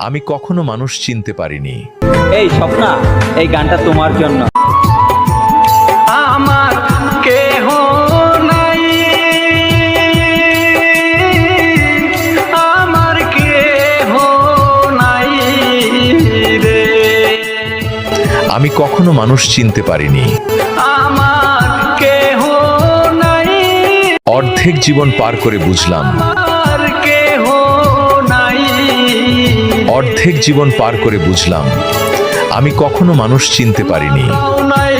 আমি কখনো মানুষ চিনতে পারিনি। এই স্বপ্না, এই গানটা তোমার জন্য। আমার কেহ নাই, আমার কেহ নাই রে, আমি কখনো মানুষ চিনতে পারিনি। আমার কেহ নাই, অর্ধেক জীবন পার করে বুঝলাম, আমার কেহ নাই, অর্ধেক জীবন পার করে বুঝলাম আমি কখনো মানুষ চিনতে পারিনি। নাই